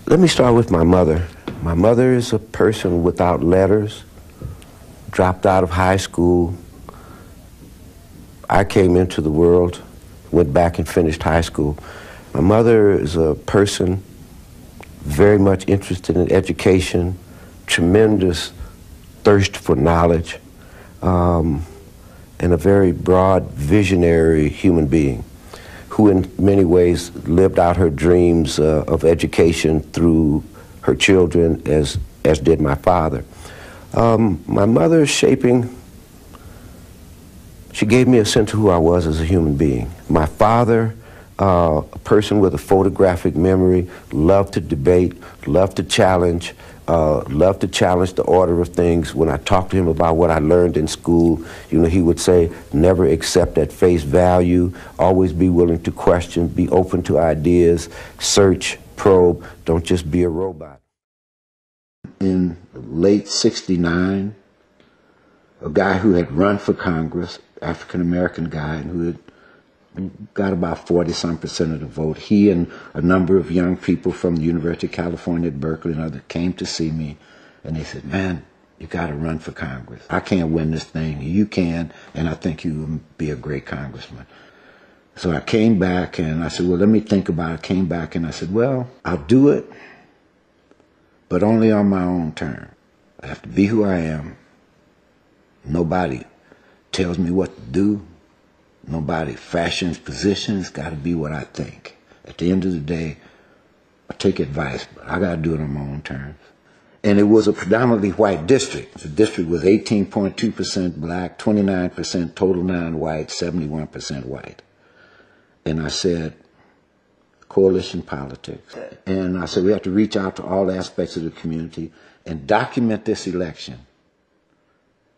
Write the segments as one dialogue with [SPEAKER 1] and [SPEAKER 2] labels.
[SPEAKER 1] Let me start with my mother. My mother is a person without letters, dropped out of high school. I came into the world, went back and finished high school. My mother is a person very much interested in education, tremendous thirst for knowledge, and a very broad, visionary human being who in many ways lived out her dreams of education through her children, as did my father. My mother's shaping, she gave me a sense of who I was as a human being. My father, a person with a photographic memory, loved to debate, loved to challenge the order of things. When I talked to him about what I learned in school, he would say, never accept at face value, always be willing to question, be open to ideas, search, probe, don't just be a robot. In late '69, a guy who had run for Congress, African-American guy, and who had got about 40-some% of the vote. He and a number of young people from the University of California at Berkeley and others came to see me, and they said, man, you got to run for Congress. I can't win this thing. You can, and I think you would be a great congressman. So I came back, and I said, well, let me think about it. I came back, and I said, well, I'll do it, but only on my own terms. I have to be who I am. Nobody tells me what to do. Nobody fashions positions. Got to be what I think. At the end of the day, I take advice, but I got to do it on my own terms. And it was a predominantly white district. The district was 18.2% black, 29% total non-white, 71% white. And I said, coalition politics. And I said, we have to reach out to all aspects of the community and document this election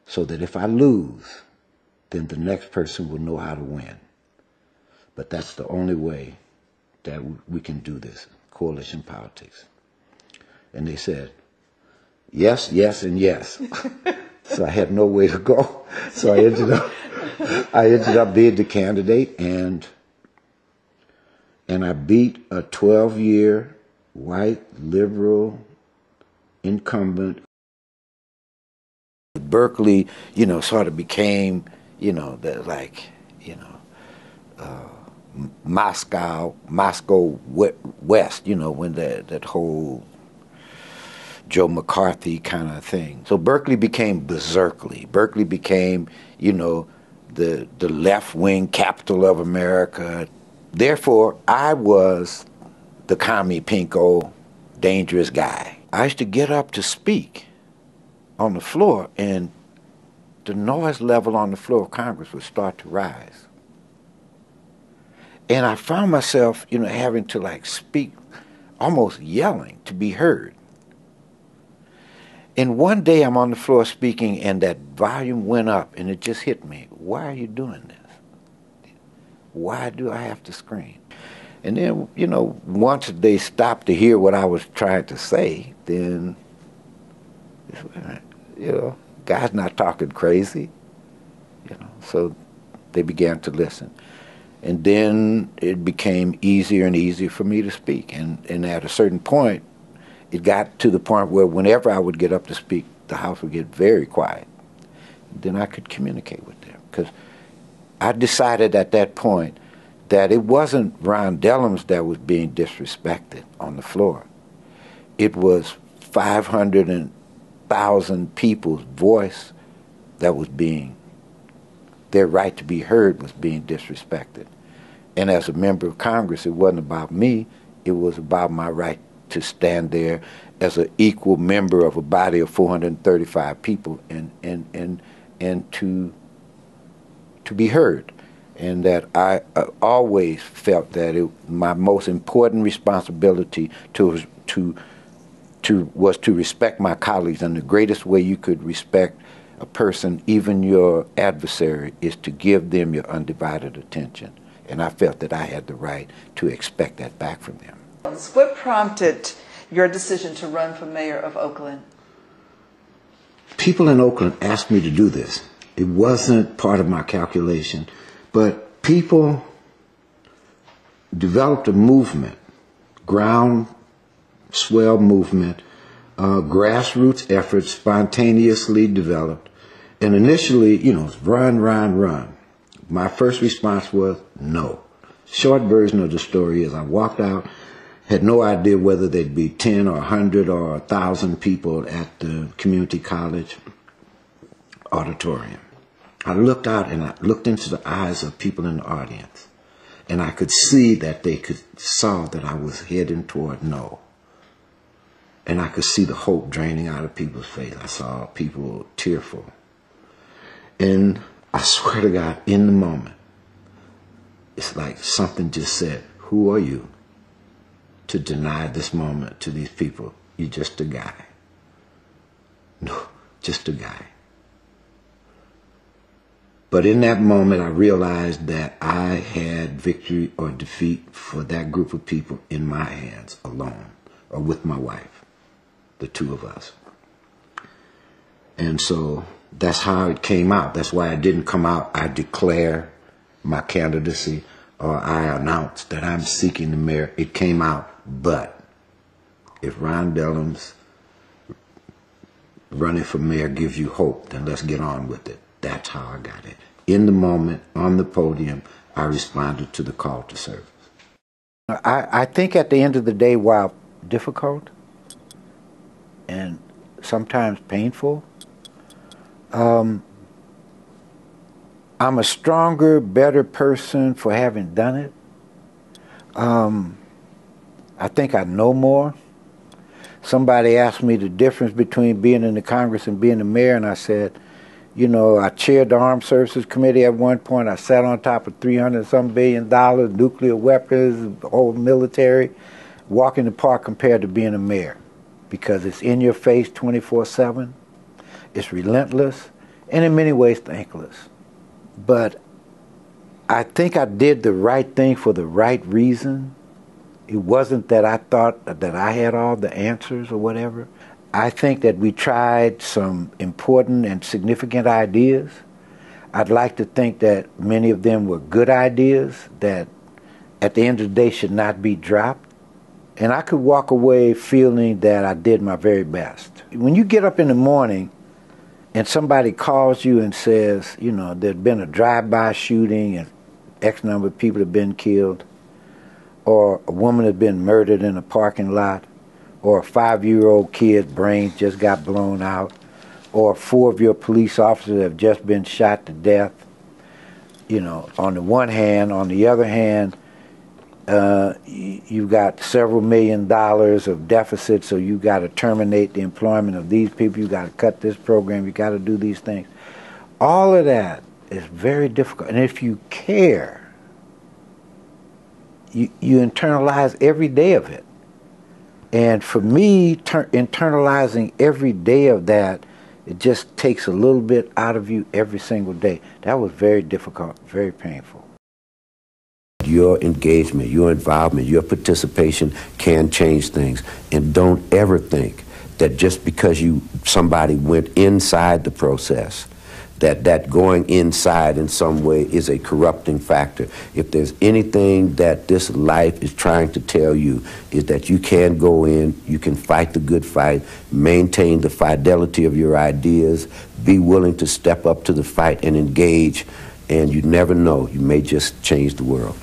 [SPEAKER 1] so that if I lose, then the next person will know how to win. But that's the only way that we can do this, coalition politics. And they said, yes, yes, and yes. So I had no way to go. So I ended up being the candidate, and I beat a 12-year white liberal incumbent. Berkeley, sort of became, Moscow West, when that whole Joe McCarthy kind of thing. So Berkeley became berserkly. Berkeley became, the left-wing capital of America. Therefore, I was the commie pinko, dangerous guy. I used to get up to speak on the floor, and the noise level on the floor of Congress would start to rise. And I found myself, having to speak, almost yelling to be heard. And one day I'm on the floor speaking, and that volume went up, and it just hit me. Why are you doing this? Why do I have to scream? And then, once they stopped to hear what I was trying to say, then, guy's not talking crazy, so they began to listen. And then it became easier and easier for me to speak. And at a certain point, it got to the point where whenever I would get up to speak, the house would get very quiet. Then I could communicate with them. Because I decided at that point that it wasn't Ron Dellums that was being disrespected on the floor. It was 500,000 people's voice that was being, their right to be heard was being disrespected. And as a member of Congress, it wasn't about me, it was about my right to stand there as an equal member of a body of 435 people and to be heard. And that I always felt that my most important responsibility was to respect my colleagues, and the greatest way you could respect a person, even your adversary, is to give them your undivided attention. And I felt that I had the right to expect that back from them.
[SPEAKER 2] What prompted your decision to run for mayor of Oakland?
[SPEAKER 1] People in Oakland asked me to do this. It wasn't part of my calculation, but people developed a movement, ground swell movement, grassroots efforts spontaneously developed. And initially, you know, run, run, run. My first response was no. Short version of the story is I walked out, had no idea whether there'd be 10 or 100 or 1,000 people at the community college auditorium. I looked out and I looked into the eyes of people in the audience, and I could see that they saw that I was heading toward no. And I could see the hope draining out of people's face. I saw people tearful. And I swear to God, in the moment, it's like something just said, who are you to deny this moment to these people? You're just a guy. No, just a guy. But in that moment, I realized that I had victory or defeat for that group of people in my hands alone, or with my wife, the two of us. And so that's how it came out. That's why it didn't come out, I declare my candidacy, or I announce that I'm seeking the mayor. It came out, but if Ron Dellums running for mayor gives you hope, then let's get on with it. That's how I got it. In the moment, on the podium, I responded to the call to service. I think at the end of the day, while difficult and sometimes painful, I'm a stronger, better person for having done it. I think I know more. Somebody asked me the difference between being in the Congress and being the mayor, and I said, you know, I chaired the Armed Services Committee at one point. I sat on top of $300-some billion, nuclear weapons, the whole military, walk in the park compared to being a mayor, because it's in your face 24/7. It's relentless, and in many ways thankless. But I think I did the right thing for the right reason. It wasn't that I thought that I had all the answers or whatever. I think that we tried some important and significant ideas. I'd like to think that many of them were good ideas that at the end of the day should not be dropped. And I could walk away feeling that I did my very best. When you get up in the morning and somebody calls you and says, you know, there'd been a drive-by shooting and X number of people have been killed, or a woman had been murdered in a parking lot, or a 5-year-old kid's brains just got blown out, or 4 of your police officers have just been shot to death. You know, on the one hand, on the other hand, you've got several $1 million of deficit, so you got to terminate the employment of these people, you got to cut this program, you got to do these things. All of that is very difficult. And if you care, you internalize every day of it. And for me, internalizing every day of that, it just takes a little bit out of you every single day. That was very difficult, very painful. Your engagement, your involvement, your participation can change things. And don't ever think that just because somebody went inside the process, that going inside in some way is a corrupting factor. If there's anything that this life is trying to tell you, is that you can go in, you can fight the good fight, maintain the fidelity of your ideas, be willing to step up to the fight and engage, and you never know, you may just change the world.